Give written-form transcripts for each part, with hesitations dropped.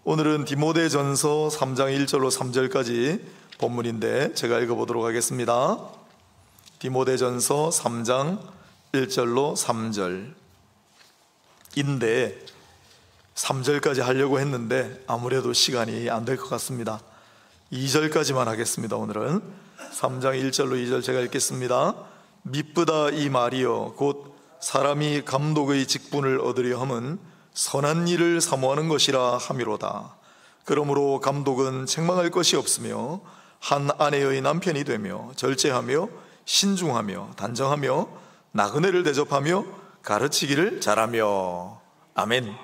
오늘은 디모데전서 3장 1절로 3절까지 본문인데 제가 읽어보도록 하겠습니다. 디모데전서 3장 1절로 3절인데 3절까지 하려고 했는데 아무래도 시간이 안 될 것 같습니다. 2절까지만 하겠습니다. 오늘은 3장 1절로 2절 제가 읽겠습니다. 미쁘다 이 말이여 곧 사람이 감독의 직분을 얻으려 함은 선한 일을 사모하는 것이라 함이로다. 그러므로 감독은 책망할 것이 없으며 한 아내의 남편이 되며 절제하며 신중하며 단정하며 나그네를 대접하며 가르치기를 잘하며. 아멘.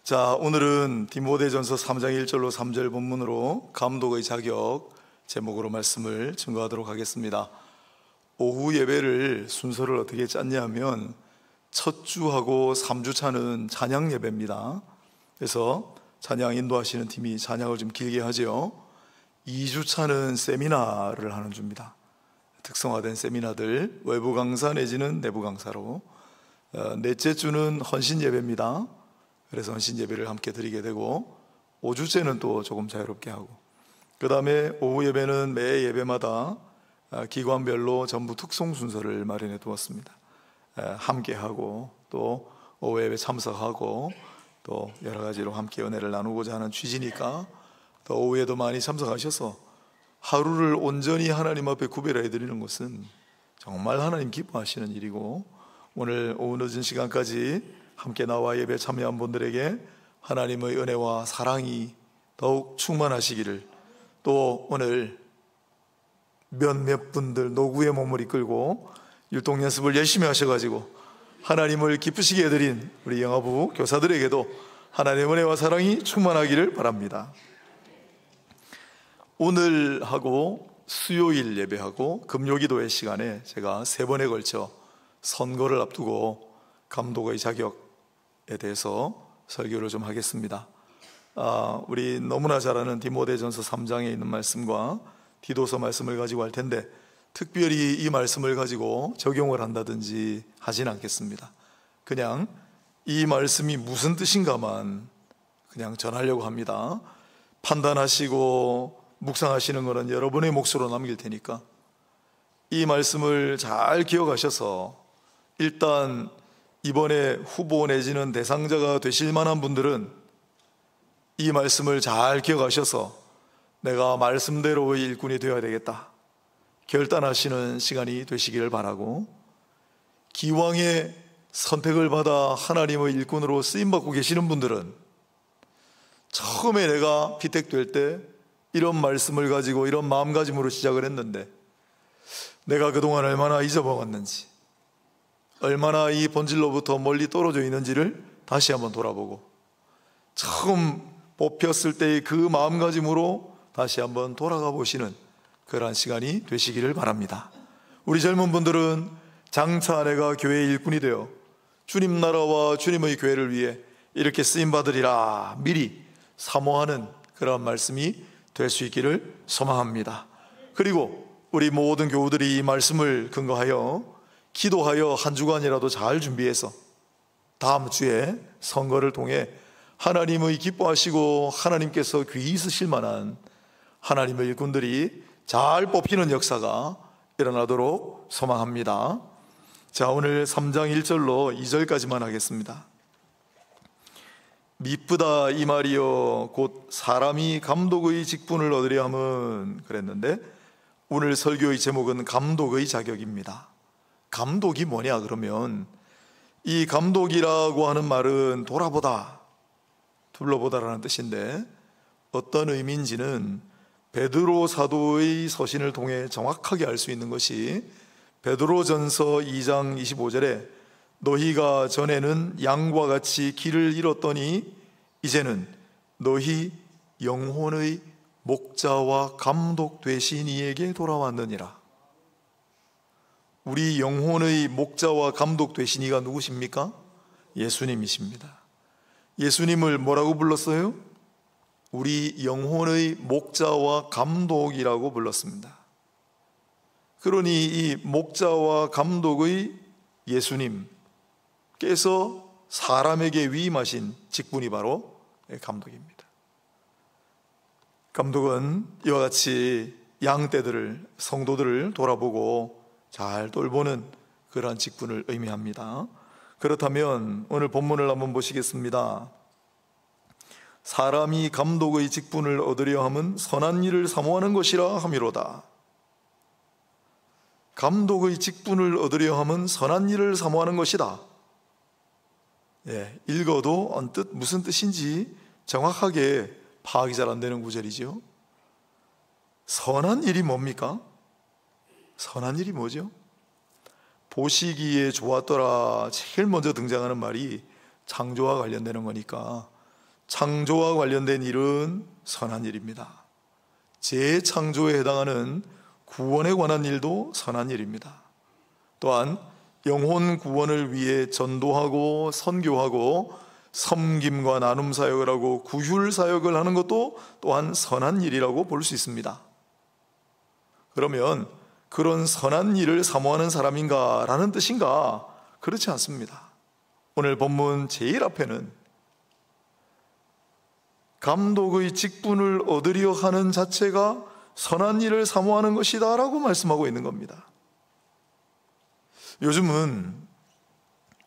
자, 오늘은 디모데전서 3장 1절로 3절 본문으로 감독의 자격 제목으로 말씀을 증거하도록 하겠습니다. 오후 예배를 순서를 어떻게 짰냐면 첫 주하고 3주차는 찬양 예배입니다. 그래서 찬양 인도하시는 팀이 찬양을 좀 길게 하죠. 2주차는 세미나를 하는 주입니다. 특성화된 세미나들, 외부 강사 내지는 내부 강사로. 넷째 주는 헌신 예배입니다. 그래서 헌신 예배를 함께 드리게 되고 5주째는 또 조금 자유롭게 하고, 그 다음에 오후 예배는 매 예배마다 기관별로 전부 특송 순서를 마련해 두었습니다. 함께 하고 또 오후 예배 참석하고 또 여러 가지로 함께 은혜를 나누고자 하는 취지니까 또 오후에도 많이 참석하셔서 하루를 온전히 하나님 앞에 구별해 드리는 것은 정말 하나님 기뻐하시는 일이고, 오늘 오후 늦은 시간까지 함께 나와 예배 참여한 분들에게 하나님의 은혜와 사랑이 더욱 충만하시기를, 또 오늘 몇몇 분들 노구의 몸을 이끌고 율동 연습을 열심히 하셔가지고 하나님을 기쁘시게 해드린 우리 영화부 교사들에게도 하나님의 은혜와 사랑이 충만하기를 바랍니다. 오늘하고 수요일 예배하고 금요기도회 시간에 제가 3번에 걸쳐 선거를 앞두고 감독의 자격에 대해서 설교를 좀 하겠습니다. 우리 너무나 잘 아는 디모데전서 3장에 있는 말씀과 디도서 말씀을 가지고 할 텐데 특별히 이 말씀을 가지고 적용을 한다든지 하진 않겠습니다. 그냥 이 말씀이 무슨 뜻인가만 그냥 전하려고 합니다. 판단하시고 묵상하시는 것은 여러분의 몫으로 남길 테니까 이 말씀을 잘 기억하셔서 일단 이번에 후보 내지는 대상자가 되실 만한 분들은 이 말씀을 잘 기억하셔서 내가 말씀대로의 일꾼이 되어야 되겠다 결단하시는 시간이 되시기를 바라고, 기왕에 선택을 받아 하나님의 일꾼으로 쓰임받고 계시는 분들은 처음에 내가 피택될 때 이런 말씀을 가지고 이런 마음가짐으로 시작을 했는데 내가 그동안 얼마나 잊어먹었는지, 얼마나 이 본질로부터 멀리 떨어져 있는지를 다시 한번 돌아보고 처음 뽑혔을 때의 그 마음가짐으로 다시 한번 돌아가 보시는 그러한 시간이 되시기를 바랍니다. 우리 젊은 분들은 장차 내가 교회의 일꾼이 되어 주님 나라와 주님의 교회를 위해 이렇게 쓰임받으리라 미리 사모하는 그런 말씀이 될 수 있기를 소망합니다. 그리고 우리 모든 교우들이 이 말씀을 근거하여 기도하여 한 주간이라도 잘 준비해서 다음 주에 선거를 통해 하나님의 기뻐하시고 하나님께서 귀히 쓰실 만한 하나님의 일꾼들이 잘 뽑히는 역사가 일어나도록 소망합니다. 자, 오늘 3장 1절로 2절까지만 하겠습니다. 미쁘다 이 말이여 곧 사람이 감독의 직분을 얻으려 함은 그랬는데 오늘 설교의 제목은 감독의 자격입니다. 감독이 뭐냐 그러면 이 감독이라고 하는 말은 돌아보다, 둘러보다라는 뜻인데 어떤 의미인지는 베드로 사도의 서신을 통해 정확하게 알 수 있는 것이 베드로전서 2장 25절에 너희가 전에는 양과 같이 길을 잃었더니 이제는 너희 영혼의 목자와 감독 되신 이에게 돌아왔느니라. 우리 영혼의 목자와 감독 되신 이가 누구십니까? 예수님이십니다. 예수님을 뭐라고 불렀어요? 우리 영혼의 목자와 감독이라고 불렀습니다. 그러니 이 목자와 감독의 예수님께서 사람에게 위임하신 직분이 바로 감독입니다. 감독은 이와 같이 양떼들을, 성도들을 돌아보고 잘 돌보는 그러한 직분을 의미합니다. 그렇다면 오늘 본문을 한번 보시겠습니다. 사람이 감독의 직분을 얻으려 함은 선한 일을 사모하는 것이라 함이로다. 감독의 직분을 얻으려 함은 선한 일을 사모하는 것이다. 읽어도 언뜻 무슨 뜻인지 정확하게 파악이 잘 안 되는 구절이죠. 선한 일이 뭡니까? 선한 일이 뭐죠? 보시기에 좋았더라 제일 먼저 등장하는 말이 창조와 관련되는 거니까 창조와 관련된 일은 선한 일입니다. 재창조에 해당하는 구원에 관한 일도 선한 일입니다. 또한 영혼 구원을 위해 전도하고 선교하고 섬김과 나눔 사역을 하고 구휼 사역을 하는 것도 또한 선한 일이라고 볼 수 있습니다. 그러면 그런 선한 일을 사모하는 사람인가 라는 뜻인가? 그렇지 않습니다. 오늘 본문 제일 앞에는 감독의 직분을 얻으려 하는 자체가 선한 일을 사모하는 것이다 라고 말씀하고 있는 겁니다. 요즘은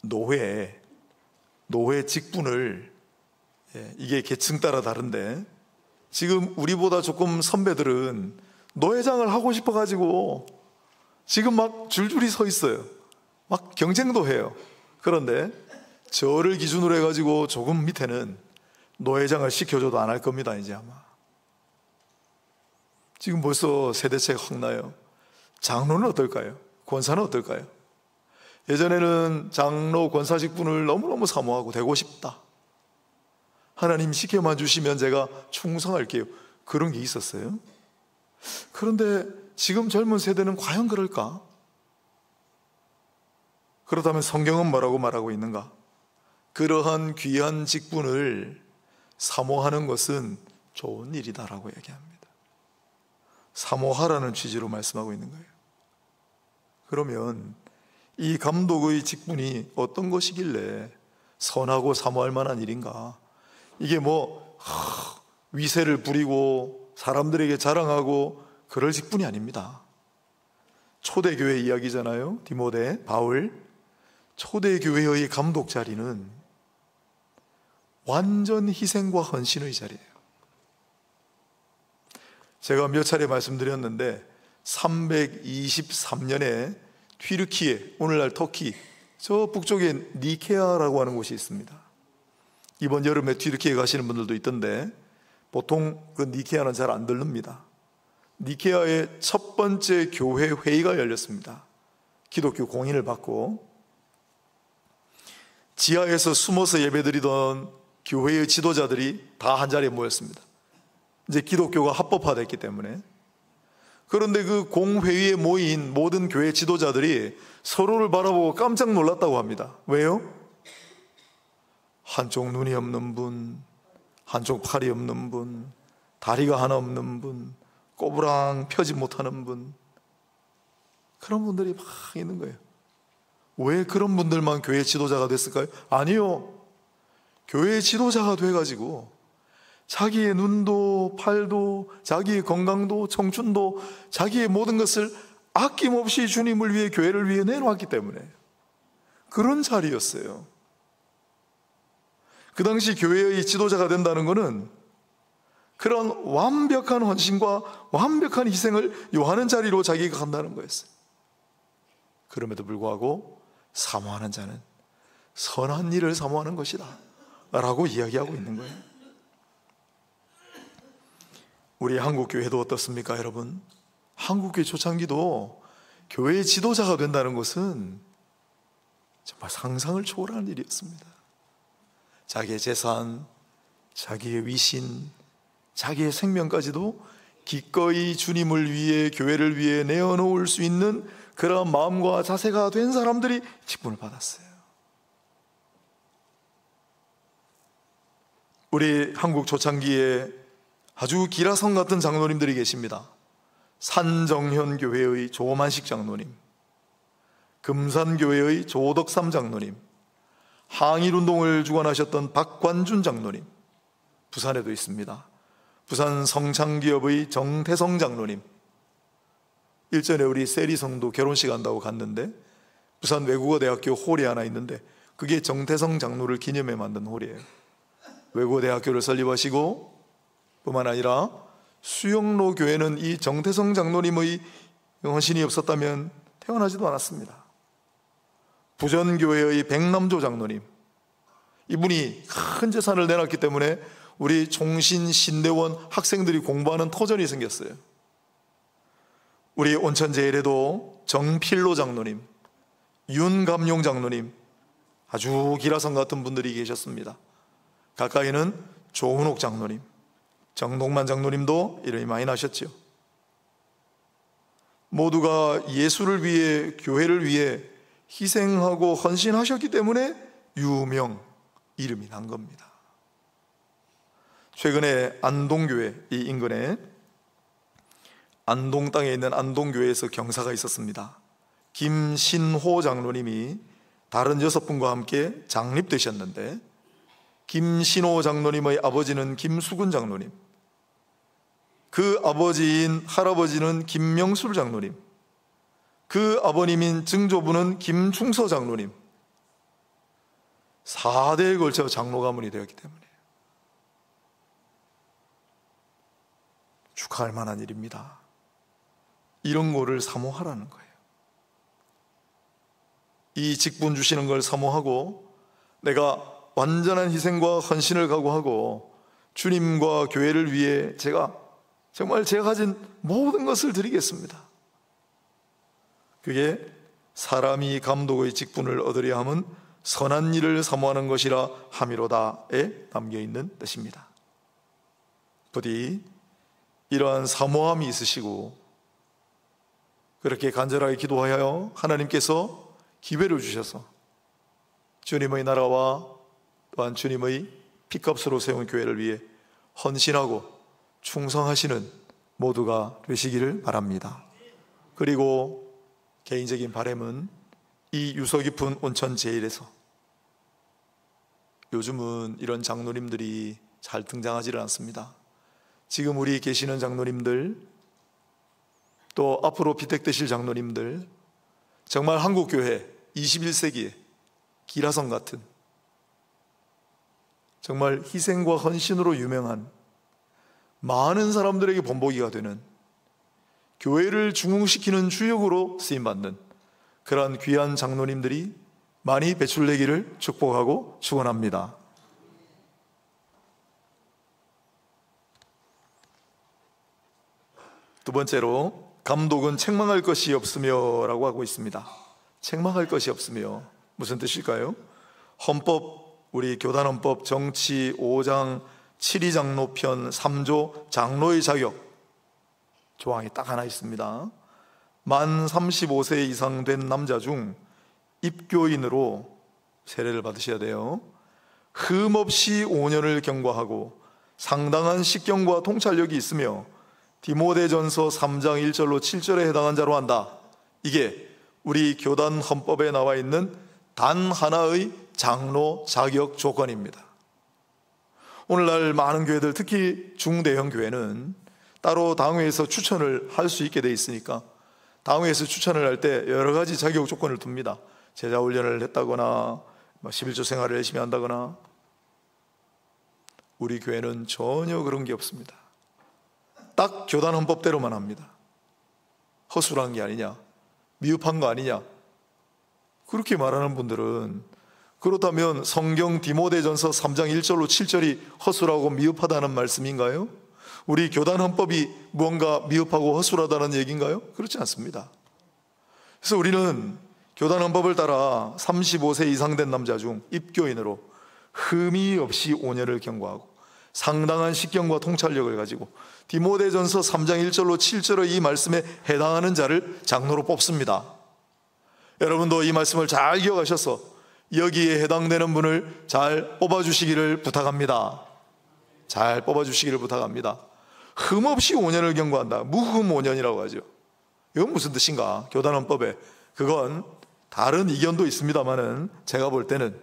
노회 직분을, 이게 계층 따라 다른데 지금 우리보다 조금 선배들은 노회장을 하고 싶어가지고 지금 막 줄줄이 서 있어요. 막 경쟁도 해요. 그런데 저를 기준으로 해가지고 조금 밑에는 노회장을 시켜줘도 안 할 겁니다. 이제 아마 지금 벌써 세대차가 확 나요. 장로는 어떨까요? 권사는 어떨까요? 예전에는 장로 권사 직분을 너무너무 사모하고 되고 싶다, 하나님 시켜만 주시면 제가 충성할게요, 그런 게 있었어요. 그런데 지금 젊은 세대는 과연 그럴까? 그렇다면 성경은 뭐라고 말하고 있는가? 그러한 귀한 직분을 사모하는 것은 좋은 일이다라고 얘기합니다. 사모하라는 취지로 말씀하고 있는 거예요. 그러면 이 감독의 직분이 어떤 것이길래 선하고 사모할 만한 일인가? 이게 위세를 부리고 사람들에게 자랑하고 그럴 직분이 아닙니다. 초대교회 이야기잖아요. 디모데, 바울. 초대교회의 감독 자리는 완전 희생과 헌신의 자리예요. 제가 몇 차례 말씀드렸는데 323년에 튀르키예, 오늘날 터키, 저 북쪽에 니케아라고 하는 곳이 있습니다. 이번 여름에 튀르키예 가시는 분들도 있던데 보통 그 니케아는 잘 안 들릅니다. 니케아의 첫 번째 교회 회의가 열렸습니다. 기독교 공인을 받고 지하에서 숨어서 예배드리던 교회의 지도자들이 다 한자리에 모였습니다. 이제 기독교가 합법화됐기 때문에. 그런데 그 공회의에 모인 모든 교회 지도자들이 서로를 바라보고 깜짝 놀랐다고 합니다. 왜요? 한쪽 눈이 없는 분, 한쪽 팔이 없는 분, 다리가 하나 없는 분, 꼬부랑 펴지 못하는 분, 그런 분들이 막 있는 거예요. 왜 그런 분들만 교회 지도자가 됐을까요? 아니요. 교회 지도자가 돼가지고 자기의 눈도 팔도 자기의 건강도 청춘도 자기의 모든 것을 아낌없이 주님을 위해, 교회를 위해 내놓았기 때문에 그런 자리였어요. 그 당시 교회의 지도자가 된다는 것은 그런 완벽한 헌신과 완벽한 희생을 요하는 자리로 자기가 간다는 거였어요. 그럼에도 불구하고 사모하는 자는 선한 일을 사모하는 것이다 라고 이야기하고 있는 거예요. 우리 한국교회도 어떻습니까, 여러분? 한국교회 초창기도 교회의 지도자가 된다는 것은 정말 상상을 초월하는 일이었습니다. 자기의 재산, 자기의 위신, 자기의 생명까지도 기꺼이 주님을 위해, 교회를 위해 내어놓을 수 있는 그런 마음과 자세가 된 사람들이 직분을 받았어요. 우리 한국 초창기에 아주 기라성 같은 장로님들이 계십니다. 산정현 교회의 조만식 장로님, 금산교회의 조덕삼 장로님, 항일운동을 주관하셨던 박관준 장로님, 부산에도 있습니다. 부산 성창기업의 정태성 장로님, 일전에 우리 세리 성도 결혼식 한다고 갔는데 부산 외국어대학교 홀이 하나 있는데 그게 정태성 장로를 기념해 만든 홀이에요. 외국어대학교를 설립하시고 뿐만 아니라 수영로 교회는 이 정태성 장로님의 헌신이 없었다면 태어나지도 않았습니다. 부전교회의 백남조 장로님, 이분이 큰 재산을 내놨기 때문에 우리 종신 신대원 학생들이 공부하는 터전이 생겼어요. 우리 온천제일에도 정필로 장로님, 윤감용 장로님, 아주 기라성 같은 분들이 계셨습니다. 가까이는 조은옥 장로님, 정동만 장로님도 이름이 많이 나셨죠. 모두가 예수를 위해, 교회를 위해 희생하고 헌신하셨기 때문에 유명, 이름이 난 겁니다. 최근에 안동교회, 이 인근에 안동 땅에 있는 안동교회에서 경사가 있었습니다. 김신호 장로님이 다른 6분과 함께 장립되셨는데, 김신호 장로님의 아버지는 김수근 장로님, 그 아버지인 할아버지는 김명술 장로님, 그 아버님인 증조부는 김충서 장로님, 4대에 걸쳐 장로 가문이 되었기 때문에 축하할 만한 일입니다. 이런 거를 사모하라는 거예요. 이 직분 주시는 걸 사모하고 내가 완전한 희생과 헌신을 각오하고 주님과 교회를 위해 정말 제가 가진 모든 것을 드리겠습니다. 그게 사람이 감독의 직분을 얻으려 함은 선한 일을 사모하는 것이라 함이로다에 담겨있는 뜻입니다. 부디 이러한 사모함이 있으시고 그렇게 간절하게 기도하여 하나님께서 기회를 주셔서 주님의 나라와 또한 주님의 피값으로 세운 교회를 위해 헌신하고 충성하시는 모두가 되시기를 바랍니다. 그리고 개인적인 바람은 이 유서 깊은 온천 제일에서, 요즘은 이런 장로님들이 잘 등장하지를 않습니다. 지금 우리 계시는 장로님들, 또 앞으로 비택되실 장로님들, 정말 한국교회 21세기에 기라성 같은 정말 희생과 헌신으로 유명한 많은 사람들에게 본보기가 되는, 교회를 중흥시키는 주역으로 쓰임받는 그러한 귀한 장로님들이 많이 배출되기를 축복하고 축원합니다. 두 번째로, 감독은 책망할 것이 없으며 라고 하고 있습니다. 책망할 것이 없으며 무슨 뜻일까요? 헌법, 우리 교단헌법 정치 5장 7위장로편 3조 장로의 자격 조항이 딱 하나 있습니다. 만 35세 이상 된 남자 중 입교인으로 세례를 받으셔야 돼요. 흠없이 5년을 경과하고 상당한 식경과 통찰력이 있으며 디모데전서 3장 1절로 7절에 해당한 자로 한다. 이게 우리 교단 헌법에 나와 있는 단 하나의 장로 자격 조건입니다. 오늘날 많은 교회들, 특히 중대형 교회는 따로 당회에서 추천을 할 수 있게 돼 있으니까 당회에서 추천을 할 때 여러 가지 자격 조건을 둡니다. 제자 훈련을 했다거나 11조 생활을 열심히 한다거나. 우리 교회는 전혀 그런 게 없습니다. 딱 교단 헌법대로만 합니다. 허술한 게 아니냐, 미흡한 거 아니냐, 그렇게 말하는 분들은, 그렇다면 성경 디모데전서 3장 1절로 7절이 허술하고 미흡하다는 말씀인가요? 우리 교단 헌법이 무언가 미흡하고 허술하다는 얘기인가요? 그렇지 않습니다. 그래서 우리는 교단 헌법을 따라 35세 이상 된 남자 중 입교인으로 흠이 없이 5년을 경과하고 상당한 식경과 통찰력을 가지고 디모데전서 3장 1절로 7절의 이 말씀에 해당하는 자를 장로로 뽑습니다. 여러분도 이 말씀을 잘 기억하셔서 여기에 해당되는 분을 잘 뽑아주시기를 부탁합니다. 잘 뽑아주시기를 부탁합니다. 흠없이 5년을 경과한다. 무흠 5년이라고 하죠. 이건 무슨 뜻인가? 교단헌법에 그건 다른 이견도 있습니다만은 제가 볼 때는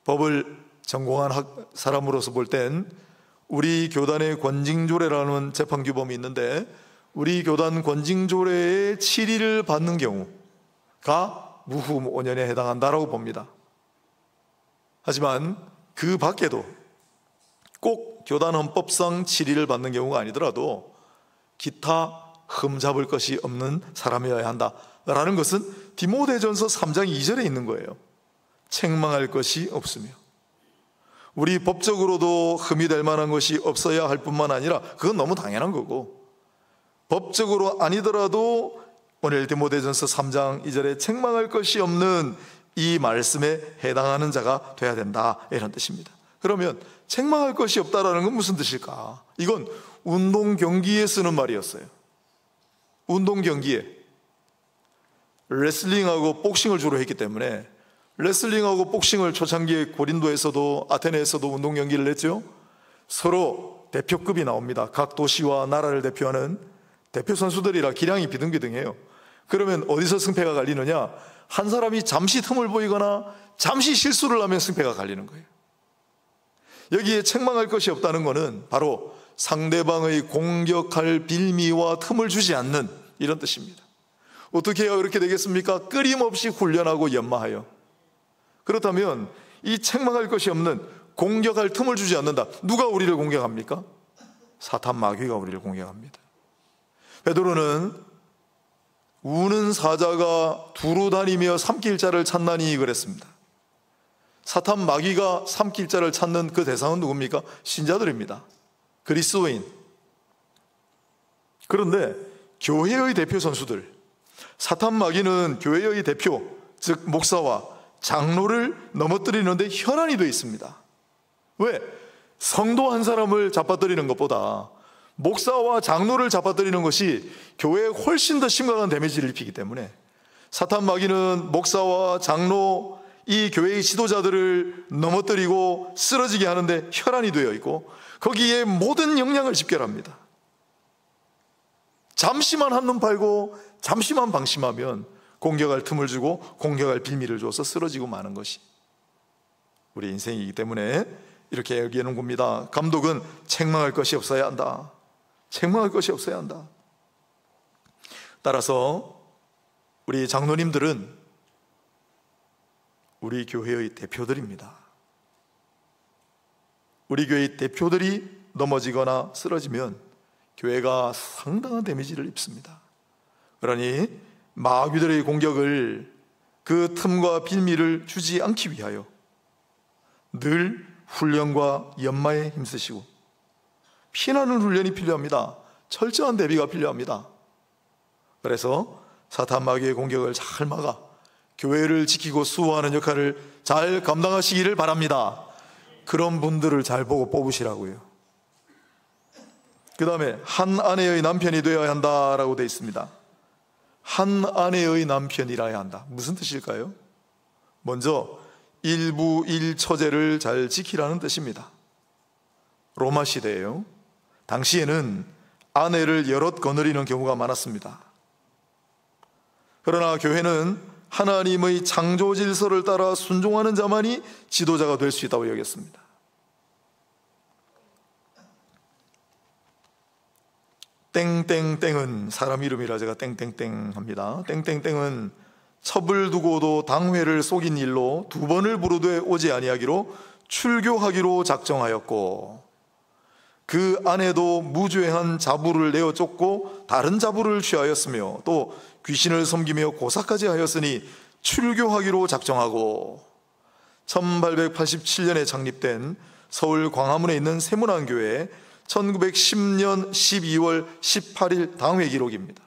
법을 전공한 사람으로서 볼 땐 우리 교단의 권징조례라는 재판규범이 있는데, 우리 교단 권징조례의 7일을 받는 경우가 무후 5년에 해당한다라고 봅니다. 하지만 그 밖에도 꼭 교단 헌법상 7일을 받는 경우가 아니더라도 기타 흠잡을 것이 없는 사람이어야 한다라는 것은 디모데전서 3장 2절에 있는 거예요. 책망할 것이 없으며, 우리 법적으로도 흠이 될 만한 것이 없어야 할 뿐만 아니라 그건 너무 당연한 거고, 법적으로 아니더라도 오늘 디모데전서 3장 2절에 책망할 것이 없는 이 말씀에 해당하는 자가 돼야 된다, 이런 뜻입니다. 그러면 책망할 것이 없다라는 건 무슨 뜻일까? 이건 운동 경기에 쓰는 말이었어요. 운동 경기에 레슬링하고 복싱을 주로 했기 때문에, 레슬링하고 복싱을 초창기에 고린도에서도 아테네에서도 운동 경기를 했죠. 서로 대표급이 나옵니다. 각 도시와 나라를 대표하는 대표 선수들이라 기량이 비등비등해요. 그러면 어디서 승패가 갈리느냐? 한 사람이 잠시 틈을 보이거나 잠시 실수를 하면 승패가 갈리는 거예요. 여기에 책망할 것이 없다는 것은 바로 상대방의 공격할 빌미와 틈을 주지 않는, 이런 뜻입니다. 어떻게 해야 그렇게 되겠습니까? 끊임없이 훈련하고 연마하여. 그렇다면 이 책망할 것이 없는, 공격할 틈을 주지 않는다. 누가 우리를 공격합니까? 사탄 마귀가 우리를 공격합니다. 베드로는 우는 사자가 두루 다니며 삼킬 자를 찾나니 그랬습니다. 사탄 마귀가 삼킬 자를 찾는 그 대상은 누굽니까? 신자들입니다. 그리스도인. 그런데 교회의 대표 선수들, 사탄 마귀는 교회의 대표, 즉 목사와 장로를 넘어뜨리는데 혈안이 되어 있습니다. 왜? 성도 한 사람을 잡아뜨리는 것보다 목사와 장로를 잡아뜨리는 것이 교회에 훨씬 더 심각한 데미지를 입히기 때문에, 사탄 마귀는 목사와 장로, 이 교회의 지도자들을 넘어뜨리고 쓰러지게 하는데 혈안이 되어 있고, 거기에 모든 역량을 집결합니다. 잠시만 한눈 팔고 잠시만 방심하면 공격할 틈을 주고 공격할 빌미를 줘서 쓰러지고 마는 것이 우리 인생이기 때문에 이렇게 얘기하는 겁니다. 감독은 책망할 것이 없어야 한다. 책망할 것이 없어야 한다. 따라서 우리 장로님들은 우리 교회의 대표들입니다. 우리 교회의 대표들이 넘어지거나 쓰러지면 교회가 상당한 데미지를 입습니다. 그러니 마귀들의 공격을, 그 틈과 빌미를 주지 않기 위하여 늘 훈련과 연마에 힘쓰시고, 피나는 훈련이 필요합니다. 철저한 대비가 필요합니다. 그래서 사탄 마귀의 공격을 잘 막아 교회를 지키고 수호하는 역할을 잘 감당하시기를 바랍니다. 그런 분들을 잘 보고 뽑으시라고요. 그 다음에 한 아내의 남편이 되어야 한다라고 되어 있습니다. 한 아내의 남편이라야 한다. 무슨 뜻일까요? 먼저 일부 일처제를 잘 지키라는 뜻입니다. 로마 시대예요. 당시에는 아내를 여럿 거느리는 경우가 많았습니다. 그러나 교회는 하나님의 창조 질서를 따라 순종하는 자만이 지도자가 될 수 있다고 여겼습니다. 땡땡땡은 사람 이름이라 제가 땡땡땡 합니다. 땡땡땡은 첩을 두고도 당회를 속인 일로 2번을 부르되 오지 아니하기로 출교하기로 작정하였고, 그 아내도 무죄한 자부를 내어 쫓고 다른 자부를 취하였으며 또 귀신을 섬기며 고사까지 하였으니 출교하기로 작정하고, 1887년에 창립된 서울 광화문에 있는 세문안교회 1910년 12월 18일 당회 기록입니다.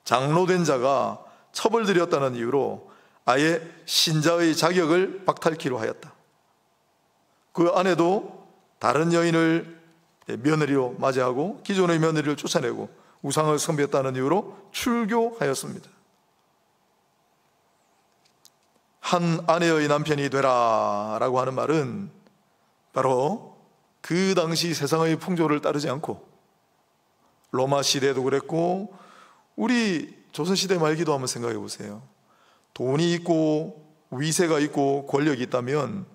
장로된 자가 첩을 들였다는 이유로 아예 신자의 자격을 박탈키로 하였다. 그 아내도 다른 여인을 며느리로 맞이하고 기존의 며느리를 쫓아내고 우상을 섬겼다는 이유로 출교하였습니다. 한 아내의 남편이 되라 라고 하는 말은 바로 그 당시 세상의 풍조를 따르지 않고, 로마 시대도 그랬고 우리 조선시대 말기도 한번 생각해 보세요. 돈이 있고 위세가 있고 권력이 있다면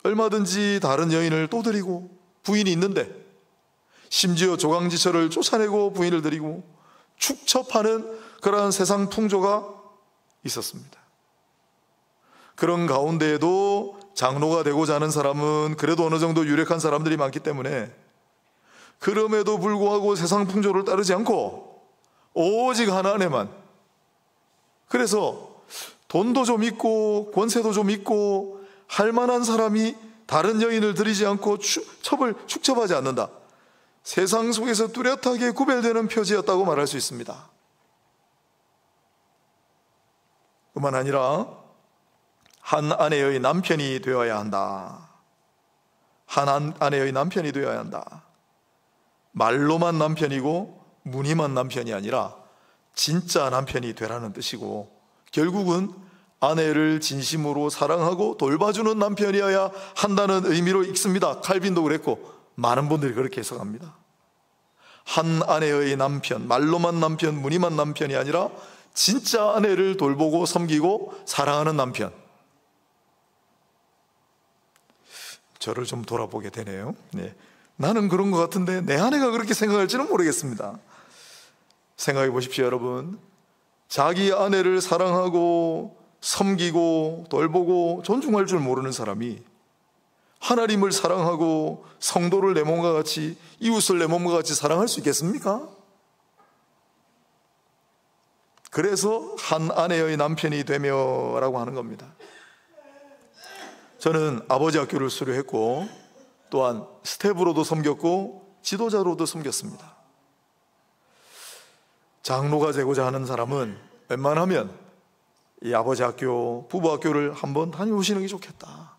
얼마든지 다른 여인을 또 드리고, 부인이 있는데 심지어 조강지처를 쫓아내고 부인을 드리고 축첩하는 그러한 세상 풍조가 있었습니다. 그런 가운데에도 장로가 되고자 하는 사람은 그래도 어느 정도 유력한 사람들이 많기 때문에 그럼에도 불구하고 세상 풍조를 따르지 않고 오직 하나님만, 그래서 돈도 좀 있고 권세도 좀 있고 할 만한 사람이 다른 여인을 들이지 않고 축첩하지 않는다. 세상 속에서 뚜렷하게 구별되는 표지였다고 말할 수 있습니다. 그만 아니라 한 아내의 남편이 되어야 한다. 한 아내의 남편이 되어야 한다. 말로만 남편이고 무늬만 남편이 아니라 진짜 남편이 되라는 뜻이고, 결국은 아내를 진심으로 사랑하고 돌봐주는 남편이어야 한다는 의미로 읽습니다. 칼빈도 그랬고 많은 분들이 그렇게 해석합니다. 한 아내의 남편, 말로만 남편, 무늬만 남편이 아니라 진짜 아내를 돌보고 섬기고 사랑하는 남편. 저를 좀 돌아보게 되네요. 네. 나는 그런 것 같은데 내 아내가 그렇게 생각할지는 모르겠습니다. 생각해 보십시오, 여러분. 자기 아내를 사랑하고 섬기고 돌보고 존중할 줄 모르는 사람이 하나님을 사랑하고 성도를 내 몸과 같이, 이웃을 내 몸과 같이 사랑할 수 있겠습니까? 그래서 한 아내의 남편이 되며라고 하는 겁니다. 저는 아버지 학교를 수료했고 또한 스텝으로도 섬겼고 지도자로도 섬겼습니다. 장로가 되고자 하는 사람은 웬만하면 이 아버지 학교, 부부 학교를 한번 다녀오시는 게 좋겠다.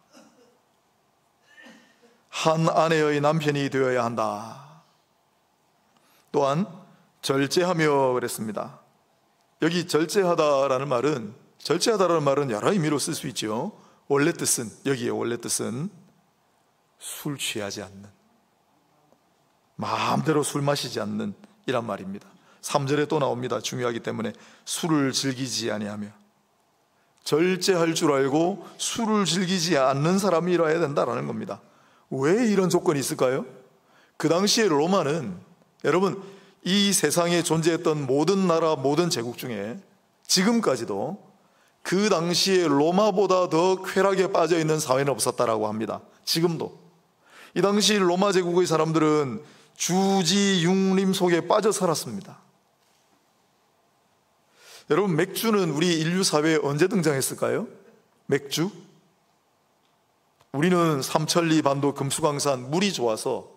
한 아내의 남편이 되어야 한다. 또한 절제하며 그랬습니다. 여기 절제하다라는 말은 여러 의미로 쓸 수 있죠. 원래 뜻은, 여기에 원래 뜻은 술 취하지 않는, 마음대로 술 마시지 않는 이란 말입니다. 3절에 또 나옵니다. 중요하기 때문에 술을 즐기지 아니하며, 절제할 줄 알고 술을 즐기지 않는 사람이라야 된다라는 겁니다. 왜 이런 조건이 있을까요? 그 당시에 로마는, 여러분, 이 세상에 존재했던 모든 나라, 모든 제국 중에 지금까지도 그 당시에 로마보다 더 쾌락에 빠져 있는 사회는 없었다라고 합니다. 지금도 이 당시 로마 제국의 사람들은 주지 육림 속에 빠져 살았습니다. 여러분, 맥주는 우리 인류 사회에 언제 등장했을까요? 맥주? 우리는 삼천리 반도 금수강산 물이 좋아서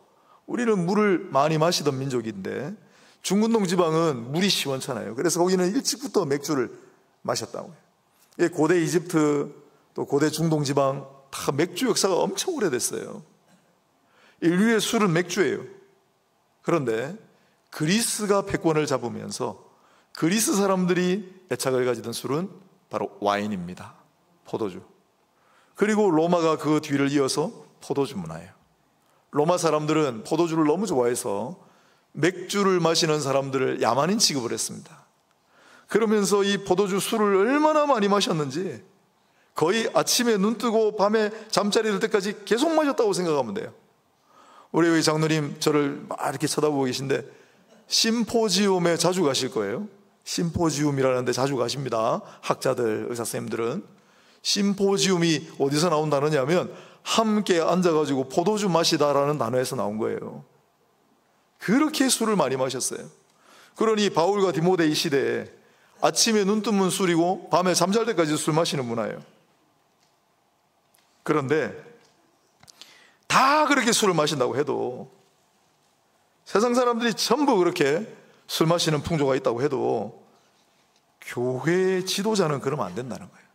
우리는 물을 많이 마시던 민족인데, 중근동 지방은 물이 시원찮아요. 그래서 거기는 일찍부터 맥주를 마셨다고요. 고대 이집트 또 고대 중동 지방 다 맥주 역사가 엄청 오래됐어요. 인류의 술은 맥주예요. 그런데 그리스가 패권을 잡으면서 그리스 사람들이 애착을 가지던 술은 바로 와인입니다. 포도주. 그리고 로마가 그 뒤를 이어서 포도주 문화예요. 로마 사람들은 포도주를 너무 좋아해서 맥주를 마시는 사람들을 야만인 취급을 했습니다. 그러면서 이 포도주 술을 얼마나 많이 마셨는지 거의 아침에 눈 뜨고 밤에 잠자리 들 때까지 계속 마셨다고 생각하면 돼요. 우리 여기 장로님 저를 막 이렇게 쳐다보고 계신데 심포지움에 자주 가실 거예요. 심포지움이라는 데 자주 가십니다. 학자들, 의사 선생님들은. 심포지움이 어디서 나온 단어냐면 함께 앉아가지고 포도주 마시다라는 단어에서 나온 거예요. 그렇게 술을 많이 마셨어요. 그러니 바울과 디모데 이 시대에 아침에 눈 뜨면 술이고 밤에 잠잘 때까지 술 마시는 문화예요. 그런데 다 그렇게 술을 마신다고 해도, 세상 사람들이 전부 그렇게 술 마시는 풍조가 있다고 해도 교회의 지도자는 그러면 안 된다는 거예요.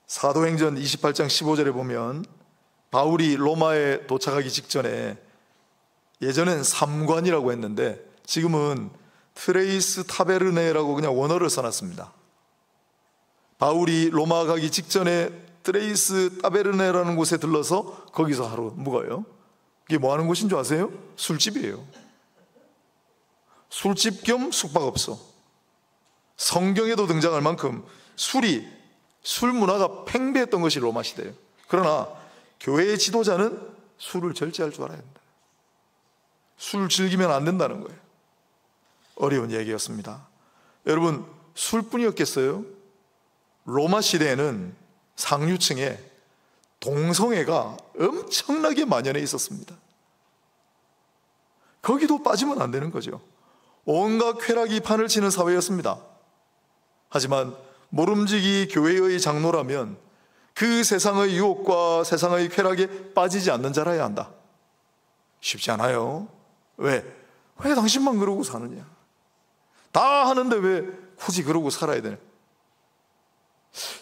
사도행전 28장 15절에 보면 바울이 로마에 도착하기 직전에, 예전엔 삼관이라고 했는데 지금은 트레이스 타베르네라고 그냥 원어를 써놨습니다. 바울이 로마 가기 직전에 트레이스 타베르네라는 곳에 들러서 거기서 하루 묵어요. 이게 뭐 하는 곳인 줄 아세요? 술집이에요. 술집 겸 숙박업소. 성경에도 등장할 만큼 술 문화가 팽배했던 것이 로마 시대예요. 그러나 교회의 지도자는 술을 절제할 줄 알아야 된다. 술 즐기면 안 된다는 거예요. 어려운 얘기였습니다. 여러분, 술뿐이었겠어요? 로마 시대에는 상류층에 동성애가 엄청나게 만연해 있었습니다. 거기도 빠지면 안 되는 거죠. 온갖 쾌락이 판을 치는 사회였습니다. 하지만 모름지기 교회의 장로라면 그 세상의 유혹과 세상의 쾌락에 빠지지 않는 자라야 한다. 쉽지 않아요. 왜 당신만 그러고 사느냐? 다 하는데 왜 굳이 그러고 살아야 되냐?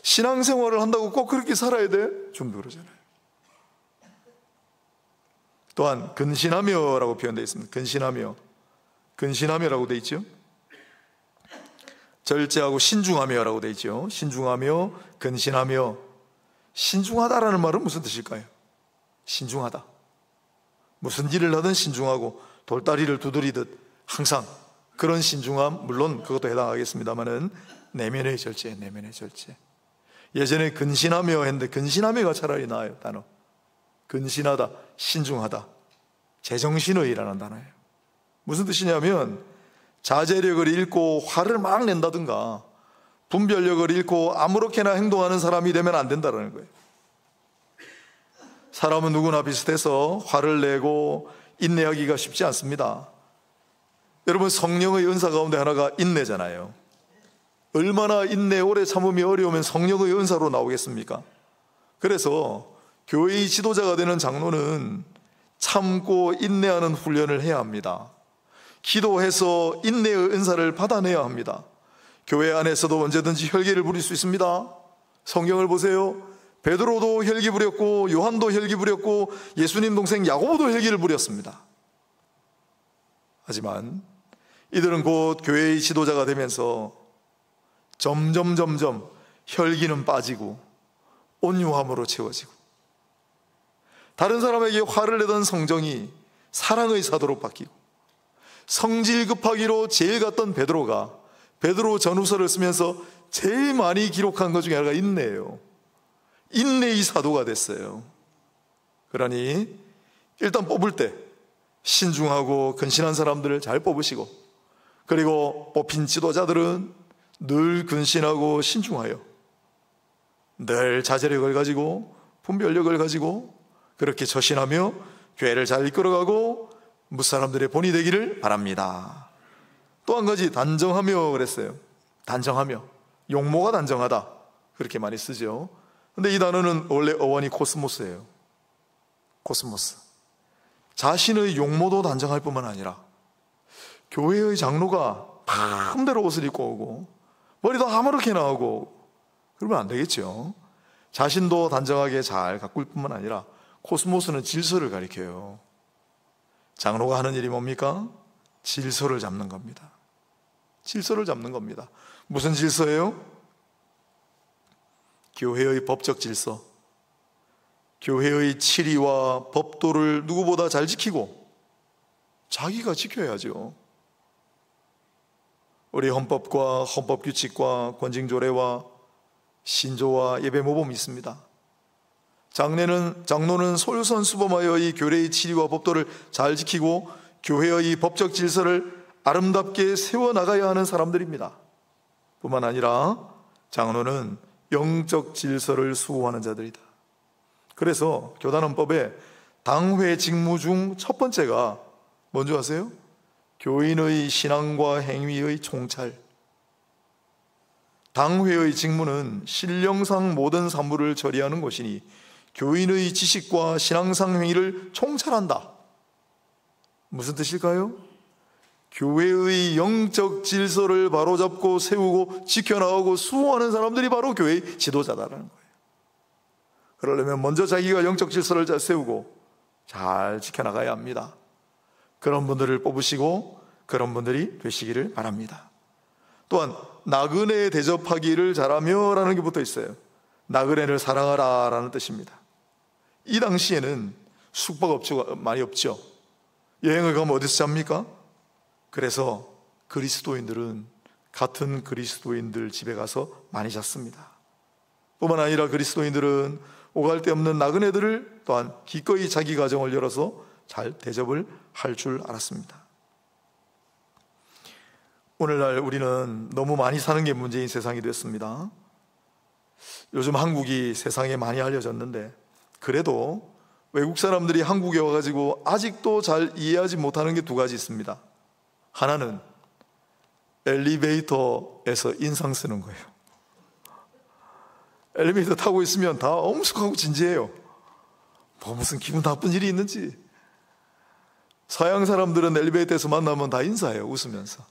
신앙생활을 한다고 꼭 그렇게 살아야 돼? 좀 그러잖아요. 또한 근신하며라고 표현되어 있습니다. 근신하며라고 되어 있죠. 절제하고 신중하며라고 되어 있죠. 신중하며, 근신하며. 신중하다라는 말은 무슨 뜻일까요? 신중하다. 무슨 일을 하든 신중하고 돌다리를 두드리듯 항상 그런 신중함, 물론 그것도 해당하겠습니다만은 내면의 절제. 예전에 근신하며 했는데 근신하며가 차라리 나아요. 단어. 근신하다, 신중하다, 제정신의라는 단어예요. 무슨 뜻이냐면 자제력을 잃고 화를 막 낸다든가 분별력을 잃고 아무렇게나 행동하는 사람이 되면 안 된다는 거예요. 사람은 누구나 비슷해서 화를 내고 인내하기가 쉽지 않습니다. 여러분, 성령의 은사 가운데 하나가 인내잖아요. 얼마나 인내 오래 참음이 어려우면 성령의 은사로 나오겠습니까? 그래서 교회의 지도자가 되는 장로는 참고 인내하는 훈련을 해야 합니다. 기도해서 인내의 은사를 받아내야 합니다. 교회 안에서도 언제든지 혈기를 부릴 수 있습니다. 성경을 보세요. 베드로도 혈기 부렸고 요한도 혈기 부렸고 예수님 동생 야고보도 혈기를 부렸습니다. 하지만 이들은 곧 교회의 지도자가 되면서 점점 혈기는 빠지고 온유함으로 채워지고, 다른 사람에게 화를 내던 성정이 사랑의 사도로 바뀌고, 성질 급하기로 제일 갔던 베드로 전후서를 쓰면서 제일 많이 기록한 것 중에 하나가 인내예요. 인내의 사도가 됐어요. 그러니 일단 뽑을 때 신중하고 근신한 사람들을 잘 뽑으시고, 그리고 뽑힌 지도자들은 늘 근신하고 신중하여 늘 자제력을 가지고 분별력을 가지고 그렇게 처신하며 교회를 잘 이끌어가고 무사람들의 본이 되기를 바랍니다. 또 한 가지, 단정하며 그랬어요. 단정하며. 용모가 단정하다, 그렇게 많이 쓰죠. 근데 이 단어는 원래 어원이 코스모스예요. 코스모스. 자신의 용모도 단정할 뿐만 아니라 교회의 장로가 마음대로 옷을 입고 오고 머리도 아무렇게 나오고 그러면 안 되겠죠. 자신도 단정하게 잘 가꿀 뿐만 아니라 코스모스는 질서를 가리켜요. 장로가 하는 일이 뭡니까? 질서를 잡는 겁니다. 질서를 잡는 겁니다. 무슨 질서예요? 교회의 법적 질서, 교회의 치리와 법도를 누구보다 잘 지키고 자기가 지켜야죠. 우리 헌법과 헌법규칙과 권징조례와 신조와 예배모범이 있습니다. 장로는 솔선수범하여 이 교회의 치리와 법도를 잘 지키고 교회의 법적 질서를 아름답게 세워나가야 하는 사람들입니다. 뿐만 아니라 장로는 영적 질서를 수호하는 자들이다. 그래서 교단헌법에 당회 직무 중 첫 번째가 뭔지 아세요? 교인의 신앙과 행위의 총찰. 당회의 직무는 신령상 모든 사무를 처리하는 것이니 교인의 지식과 신앙상 행위를 총찰한다. 무슨 뜻일까요? 교회의 영적 질서를 바로잡고 세우고 지켜나가고 수호하는 사람들이 바로 교회의 지도자다라는 거예요. 그러려면 먼저 자기가 영적 질서를 잘 세우고 잘 지켜나가야 합니다. 그런 분들을 뽑으시고 그런 분들이 되시기를 바랍니다. 또한 나그네 대접하기를 잘하며 라는 게 붙어 있어요. 나그네를 사랑하라 라는 뜻입니다. 이 당시에는 숙박업소가 많이 없죠. 여행을 가면 어디서 잡니까? 그래서 그리스도인들은 같은 그리스도인들 집에 가서 많이 잤습니다. 뿐만 아니라 그리스도인들은 오갈 데 없는 나그네들을 또한 기꺼이 자기 가정을 열어서 잘 대접을 할 줄 알았습니다. 오늘날 우리는 너무 많이 사는 게 문제인 세상이 됐습니다. 요즘 한국이 세상에 많이 알려졌는데, 그래도 외국 사람들이 한국에 와가지고 아직도 잘 이해하지 못하는 게 두 가지 있습니다. 하나는 엘리베이터에서 인상 쓰는 거예요. 엘리베이터 타고 있으면 다 엄숙하고 진지해요. 뭐 무슨 기분 나쁜 일이 있는지. 서양 사람들은 엘리베이터에서 만나면 다 인사해요, 웃으면서.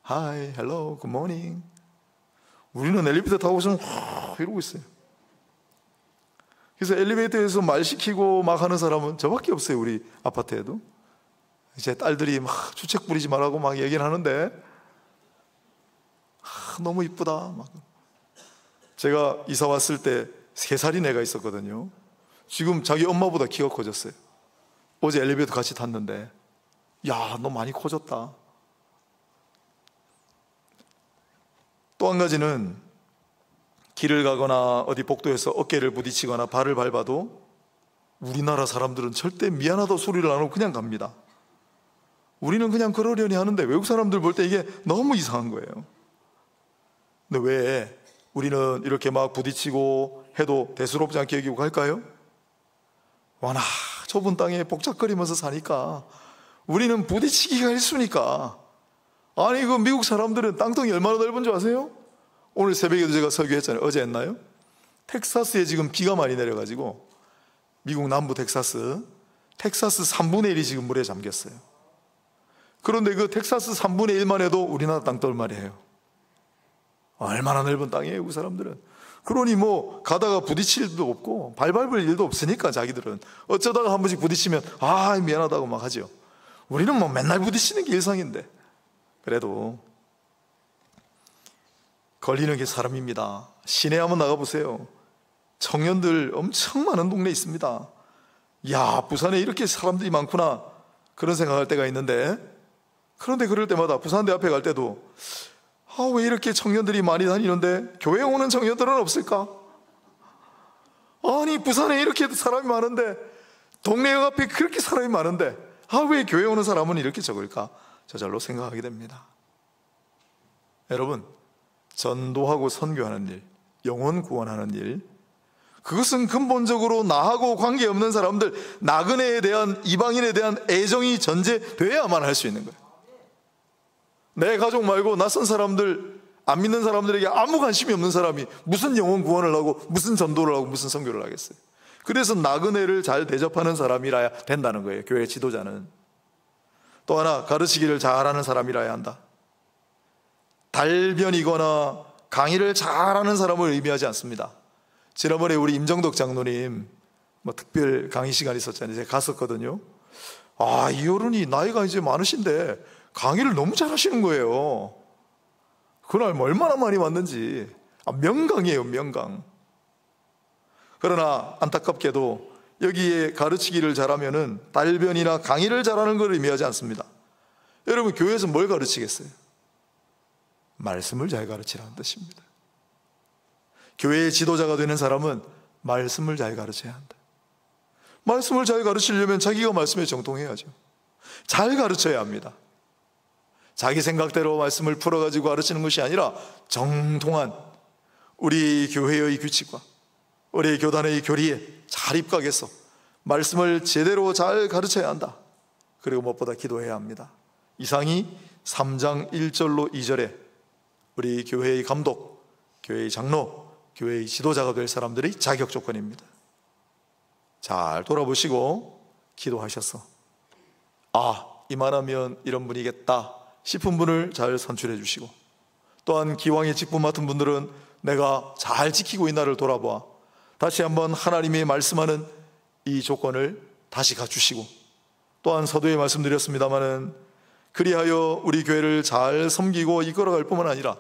Hi, hello, good morning. 우리는 엘리베이터 타고 있으면 이러고 있어요. 그래서 엘리베이터에서 말 시키고 막 하는 사람은 저밖에 없어요, 우리 아파트에도. 제 딸들이 막 주책 부리지 말라고 막 얘기를 하는데, 너무 이쁘다. 막. 제가 이사 왔을 때 3살인 애가 있었거든요. 지금 자기 엄마보다 키가 커졌어요. 어제 엘리베이터 같이 탔는데, 야, 너 많이 커졌다. 또 한 가지는 길을 가거나 어디 복도에서 어깨를 부딪히거나 발을 밟아도 우리나라 사람들은 절대 미안하다 소리를 안 하고 그냥 갑니다. 우리는 그냥 그러려니 하는데 외국 사람들 볼 때 이게 너무 이상한 거예요. 근데 왜 우리는 이렇게 막 부딪히고 해도 대수롭지 않게 여기고 갈까요? 와나 좁은 땅에 복잡거리면서 사니까 우리는 부딪히기가 일쑤니까. 아니 그 미국 사람들은 땅덩이 얼마나 넓은 줄 아세요? 오늘 새벽에도 제가 설교했잖아요. 어제 했나요? 텍사스에 지금 비가 많이 내려가지고 미국 남부 텍사스 3분의 1이 지금 물에 잠겼어요. 그런데 그 텍사스 3분의 1만 해도 우리나라 땅덩어리예요. 얼마나 넓은 땅이에요, 그 사람들은. 그러니 뭐 가다가 부딪힐 일도 없고 발 밟을 일도 없으니까 자기들은 어쩌다가 한 번씩 부딪히면 아 미안하다고 막 하죠. 우리는 뭐 맨날 부딪히는 게 일상인데. 그래도 걸리는 게 사람입니다. 시내 한번 나가보세요. 청년들 엄청 많은 동네 있습니다. 야, 부산에 이렇게 사람들이 많구나 그런 생각할 때가 있는데, 그런데 그럴 때마다 부산대 앞에 갈 때도 왜 이렇게 청년들이 많이 다니는데 교회 오는 청년들은 없을까? 아니 부산에 이렇게 사람이 많은데 동네역 앞에 그렇게 사람이 많은데 왜 교회 오는 사람은 이렇게 적을까? 저절로 생각하게 됩니다. 여러분, 전도하고 선교하는 일, 영혼 구원하는 일, 그것은 근본적으로 나하고 관계없는 사람들, 나그네에 대한, 이방인에 대한 애정이 전제돼야만 할 수 있는 거예요. 내 가족 말고 낯선 사람들, 안 믿는 사람들에게 아무 관심이 없는 사람이 무슨 영혼 구원을 하고 무슨 전도를 하고 무슨 선교를 하겠어요. 그래서 나그네를 잘 대접하는 사람이라야 된다는 거예요, 교회 지도자는. 또 하나, 가르치기를 잘하는 사람이라야 한다. 달변이거나 강의를 잘하는 사람을 의미하지 않습니다. 지난번에 우리 임정덕 장로님 특별 강의 시간 있었잖아요. 제가 갔었거든요. 이 어른이 나이가 이제 많으신데 강의를 너무 잘하시는 거예요. 그날 얼마나 많이 왔는지. 명강이에요, 명강. 그러나 안타깝게도 여기에 가르치기를 잘하면은 달변이나 강의를 잘하는 걸 의미하지 않습니다. 여러분, 교회에서 뭘 가르치겠어요? 말씀을 잘 가르치라는 뜻입니다. 교회의 지도자가 되는 사람은 말씀을 잘 가르쳐야 한다. 말씀을 잘 가르치려면 자기가 말씀에 정통해야죠. 잘 가르쳐야 합니다. 자기 생각대로 말씀을 풀어가지고 가르치는 것이 아니라 정통한 우리 교회의 규칙과 우리 교단의 교리에 잘 입각해서 말씀을 제대로 잘 가르쳐야 한다. 그리고 무엇보다 기도해야 합니다. 이상이 3장 1절로 2절에 우리 교회의 감독, 교회의 장로, 교회의 지도자가 될 사람들의 자격 조건입니다. 잘 돌아보시고 기도하셔서 이만하면 이런 분이겠다 싶은 분을 잘 선출해 주시고, 또한 기왕에 직분 맡은 분들은 내가 잘 지키고 있나를 돌아보아 다시 한번 하나님의 말씀하는 이 조건을 다시 갖추시고, 또한 서두에 말씀드렸습니다마는 그리하여 우리 교회를 잘 섬기고 이끌어갈 뿐만 아니라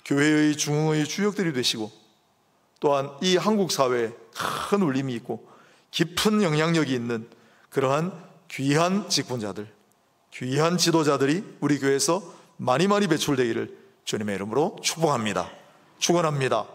교회의 중흥의 주역들이 되시고, 또한 이 한국 사회에 큰 울림이 있고 깊은 영향력이 있는 그러한 귀한 직분자들, 귀한 지도자들이 우리 교회에서 많이 많이 배출되기를 주님의 이름으로 축복합니다. 축원합니다.